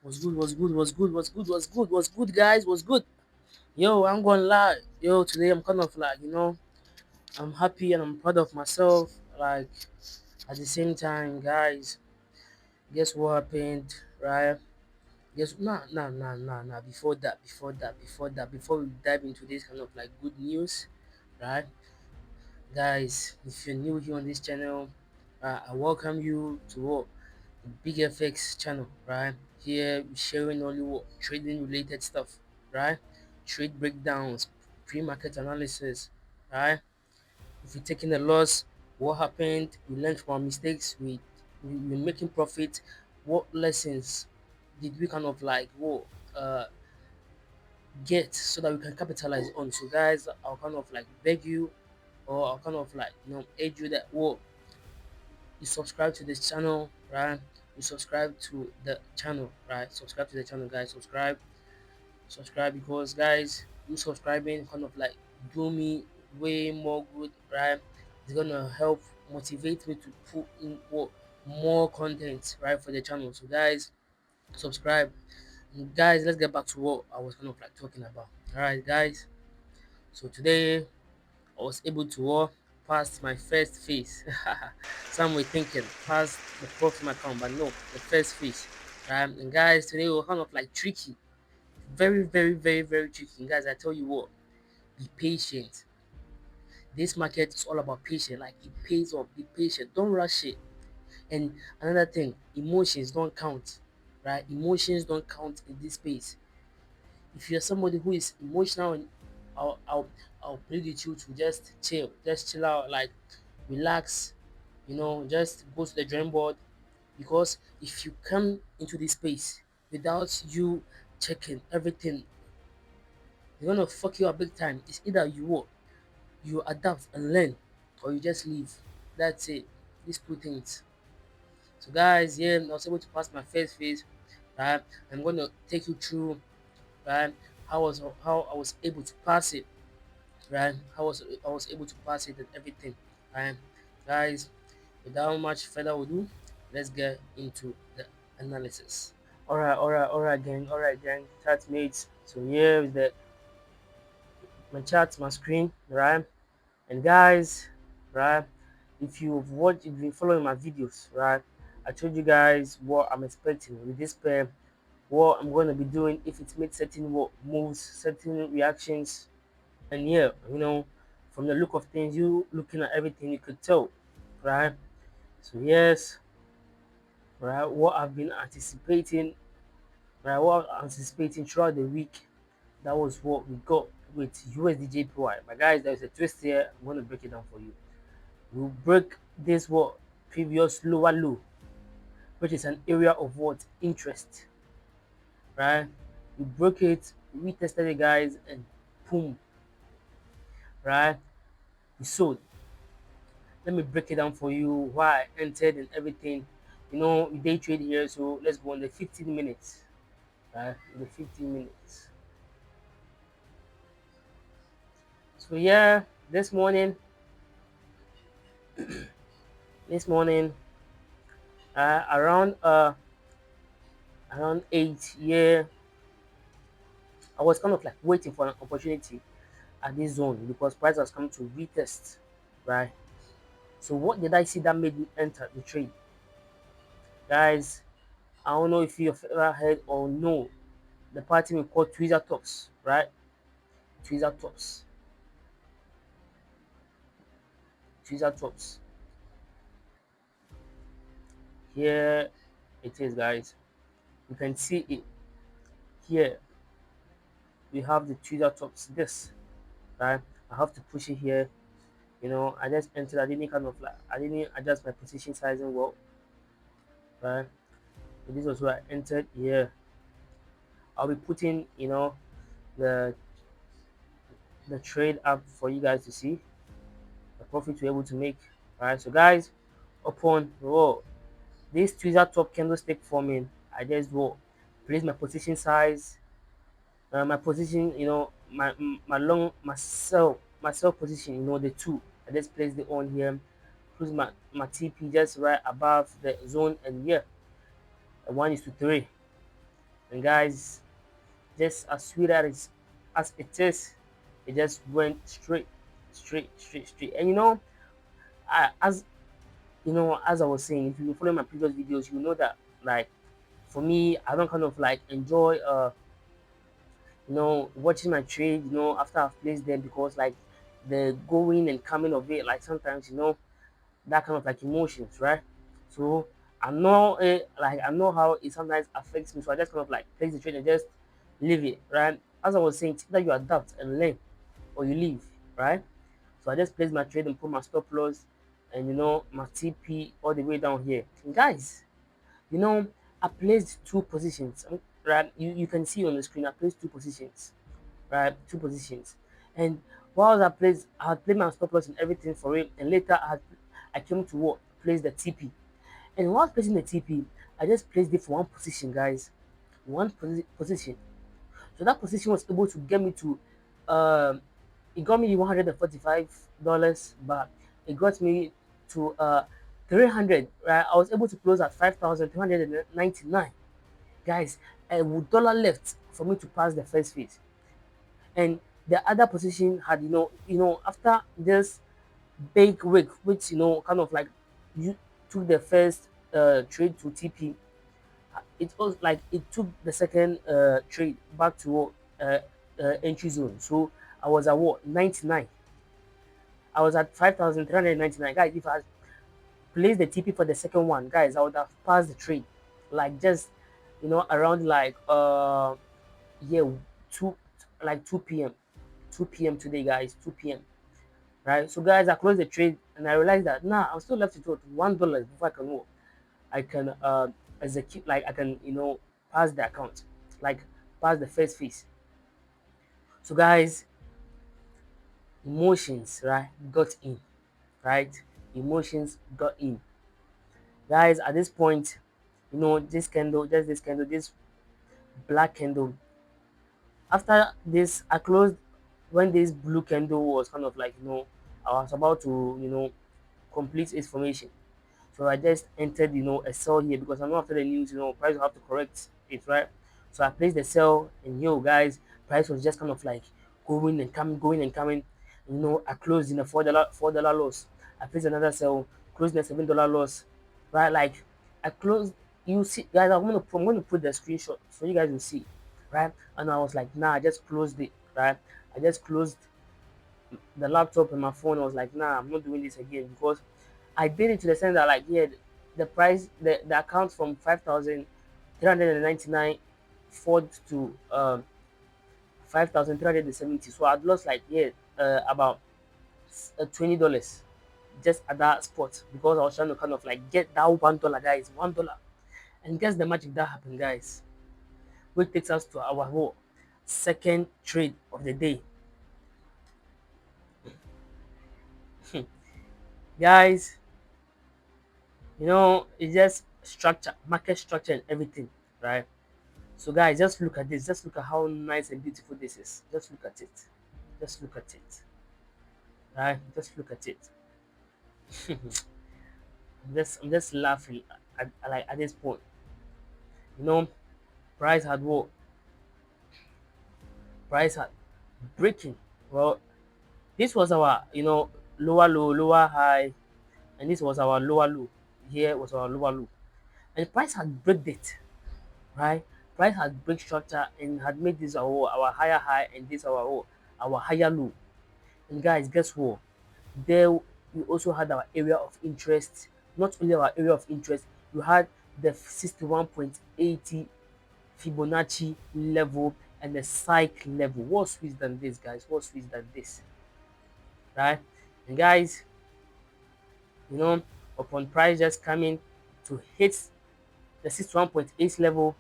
Was good, guys? Was good? Yo, I'm gonna lie. Yo, today I'm kind of like, I'm happy and I'm proud of myself. Like, at the same time, guys, guess what happened, right? Nah. Before we dive into this kind of like good news, right? Guys, if you're new here on this channel, I welcome you to what? The Big FX channel, right? Here we're sharing only what trading related stuff, right? Trade breakdowns, pre-market analysis, right? If you're taking a loss, what happened? We learned from our mistakes. We're making profit. What lessons did we kind of like uh get so that we can capitalize on? So guys, I'll kind of like beg you, or I'll kind of like urge you that you subscribe to this channel, right? You subscribe to the channel, right? Subscribe to the channel, guys. Subscribe because guys, you subscribing kind of like do me way more good, right? It's gonna help motivate me to put in more content, right, for the channel. So guys, subscribe. Guys, let's get back to what I was kind of like talking about. All right, guys. So today I was able to pass my first phase. Some were thinking pass the profit account, but no, the first phase. And guys, today was kind of like tricky. Very tricky. And guys, I tell you what, be patient. This market is all about patience. Like it pays off. Be patient. Don't rush it. And another thing, emotions don't count. Right? Emotions don't count in this space. If you're somebody who is emotional, and I'll I'll I'll plead with you to just chill out, like relax, just go to the drawing board. Because if you come into this space without you checking everything, it's gonna fuck you up big time. It's either you adapt and learn, or you just leave. That's it. These two things. So guys, yeah, I was able to pass my first phase. Right, I'm gonna take you through, right, how I was able to pass it, right? I was able to pass it and everything, right? Guys, without much further ado, let's get into the analysis. All right, gang, chat mates. So here is my chat, my screen, right? And guys, right? If you've been following my videos, right? I told you guys what I'm expecting with this pair, what I'm going to be doing if it makes certain moves, certain reactions. And yeah, from the look of things, you looking at everything, you could tell, right? So yes, right, what I've been anticipating, right, what I'm anticipating throughout the week, that was what we got with USDJPY. But guys, there's a twist here. I'm gonna break it down for you. We'll break this previous lower low, which is an area of what interest, right? We broke it, we tested it, guys, and boom, right? We sold. Let me break it down for you why I entered and everything. We day trade here, so let's go on the 15 minutes. Right? The 15 minutes. So yeah, this morning, this morning, around 8, yeah, I was kind of like waiting for an opportunity at this zone because price has come to retest, right? So what did I see that made me enter the trade? Guys, I don't know if you've ever heard or know the party we call Tweezer Tops, right? Tweezer Tops. Tweezer Tops. Here it is, guys. You can see it here. We have the Tweezer Tops. This, right? I have to push it here. I just entered. I didn't adjust my position sizing well, right? So this was where I entered here. I'll be putting, the the trade up for you guys to see the profit we're able to make. Right. So guys, upon this Tweezer top candlestick forming, I just place my position size, my position, my sell position, the two. I just place it on here, close my TP just right above the zone, and yeah, 1:3. And guys, just as sweet as it is, it just went straight. And as as I was saying, if you follow my previous videos, you know that like for me, I don't kind of like enjoy watching my trade, after I've placed them because like the going and coming of it, like sometimes that kind of like emotions, right? So I know how it sometimes affects me, so I just kind of like place the trade and just leave it, right? As I was saying, it's either you adapt and learn or you leave, right? So I just place my trade and put my stop loss and my TP all the way down here. And guys, you know, I placed two positions, right? You can see on the screen, I placed two positions, right? Two positions. And while I had played my stop loss and everything for it, and later I came to what? Place the TP. And while placing the TP, I just placed it for one position, guys. Position. So that position was able to get me to, um, it got me $145, but it got me to 300. Right, I was able to close at 5,399. Guys, a dollar left for me to pass the first phase, and the other position had after this big week, which kind of like you took the first trade to TP. It was like it took the second trade back to entry zone. So I was at what 99. I was at 5,399. Guys, if I had placed the TP for the second one, guys, I would have passed the trade. Like just around like yeah, 2 like 2 p.m. 2 p.m. today, guys. 2 p.m. Right? So guys, I closed the trade and I realized that I'm still left with $1 before I can execute, like I can pass the account, like pass the first phase. So guys, emotions, right, got in, right? Emotions got in. Guys, at this point, this candle, this black candle. After this, I closed when this blue candle was kind of like I was about to complete its formation. So I just entered, a sell here because I know after the news, price will have to correct it, right? So I placed the sell, and guys, price was just kind of like going and coming, going and coming. I closed in a $4 loss. I placed another sell, closed in a $7 loss, right? Like I closed. You see, guys, I'm gonna put the screenshot so you guys will see, right? And I was like, nah, I just closed it, right? I just closed the laptop and my phone. I was like, nah, I'm not doing this again because I did it to the sense that like yeah, the price the account from 5,399 fought to 5,370. So I'd lost like about $20 just at that spot because I was trying to kind of like get that $1, guys, $1. And guess the magic that happened, guys, which takes us to our whole second trade of the day. Guys, it's just structure, market structure and everything, right? So guys, just look at this. Just look at how nice and beautiful this is. Just look at it. Just look at it. Right? Just look at it. I'm just laughing like at this point. You know, price had what? Price had breaking. Well, this was our lower low, lower high, and this was our lower low. Here was our lower low, and price had break it. Right? Price had break structure and had made this our higher high and this our higher low. And guys, guess what? There we also had our area of interest. Not only our area of interest, we had the 61.80 Fibonacci level and the psych level. What's sweet than this, guys? What's sweet than this? Right? And guys, you know, upon price just coming to hit the 61.8 level,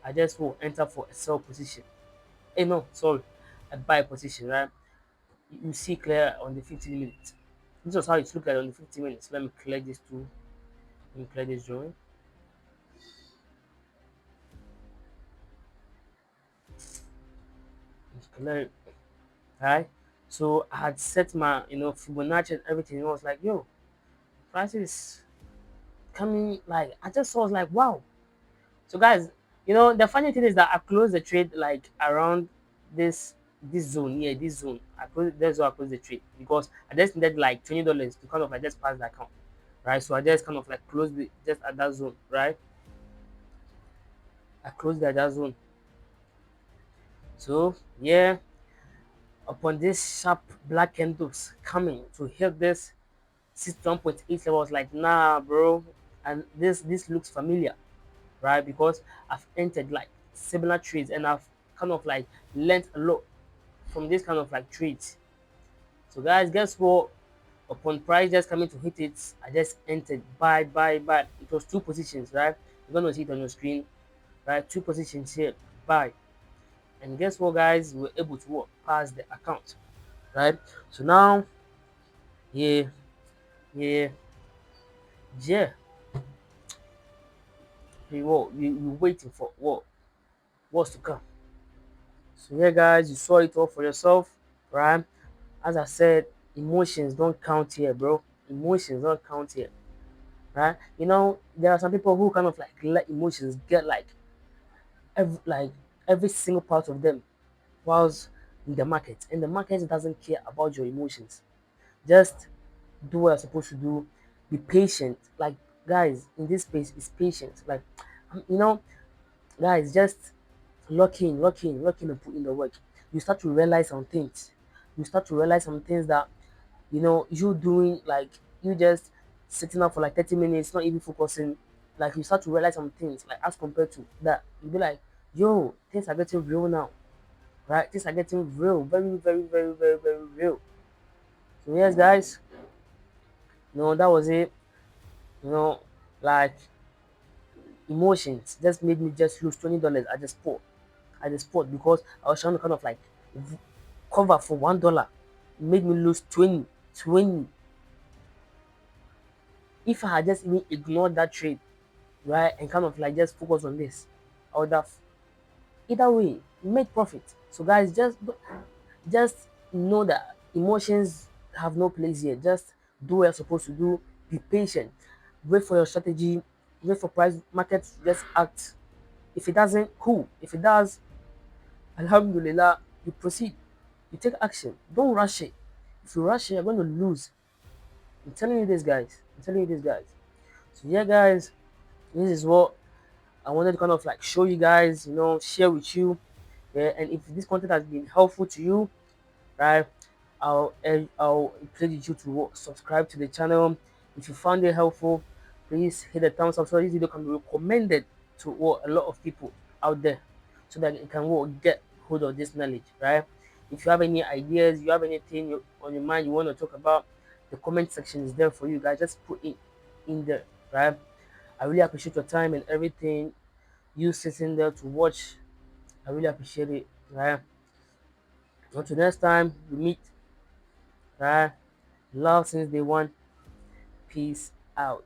I just will enter for a sell position. No, sorry, a buy position, right? You see clear on the 15 minutes. This was how it looked like on the 15 minutes. Let me clear this too. Let me clear this drawing. Let's clear it. Right? So I had set my Fibonacci and everything. And I was like, yo, prices coming like I just was like, wow. So guys, The funny thing is that I closed the trade like around this this zone. Yeah, this zone. That's why I closed the trade because I just needed like $20 to kind of like just pass the account, right? So I just kind of like closed it just at that zone, right? I closed it at that zone. So yeah, upon this sharp black candles coming to hit this 61.8 level, I was like, nah, bro, and this looks familiar, right? Because I've entered like similar trades and I've kind of like learned a lot from this kind of like trades. So guys, guess what? Upon price just coming to hit it, I just entered buy, buy, buy. It was two positions, right? You're gonna see it on your screen, right? Two positions here, buy. And guess what, guys? We were able to pass the account, right? So now, yeah, yeah, yeah. You waiting for what's to come. So yeah, guys, you saw it all for yourself, right? As I said, emotions don't count here, bro. Emotions don't count here, right? There are some people who kind of like let emotions get like every single part of them whilst in the market, and the market doesn't care about your emotions. Just do what you're supposed to do. Be patient. Like, guys, in this space is patience. Like, you know, guys, just lock in, and put in the work. You start to realize some things. You start to realize some things that you doing, like, you just sitting up for like 30 minutes, not even focusing. Like, you start to realize some things, like, as compared to that, you'll be like, yo, things are getting real now, right? Things are getting real, very, very, very, very, very real. So yes, guys, that was it. You know, like, emotions just made me just lose $20 at the spot. At the spot, because I was trying to kind of like cover for $1. It made me lose 20. If I had just even ignored that trade, right, and kind of like just focus on this, I would have either way made profit. So guys, just know that emotions have no place here. Just do what you're supposed to do. Be patient. Wait for your strategy. Wait for price market to just act. If it doesn't, cool. If it does, alhamdulillah, you proceed. You take action. Don't rush it. If you rush it, you're going to lose. I'm telling you this, guys. I'm telling you this, guys. So yeah, guys, this is what I wanted to kind of like show you guys, share with you. Yeah, and if this content has been helpful to you, right, I'll encourage you to subscribe to the channel. If you found it helpful, please hit the thumbs up so this video can be recommended to a lot of people out there, so that it can get hold of this knowledge, right? If you have any ideas, you have anything on your mind you want to talk about, the comment section is there for you guys. Just put it in there, right? I really appreciate your time and everything. You sitting there to watch, I really appreciate it, right? Until next time we meet, right? Love since day one. Peace out.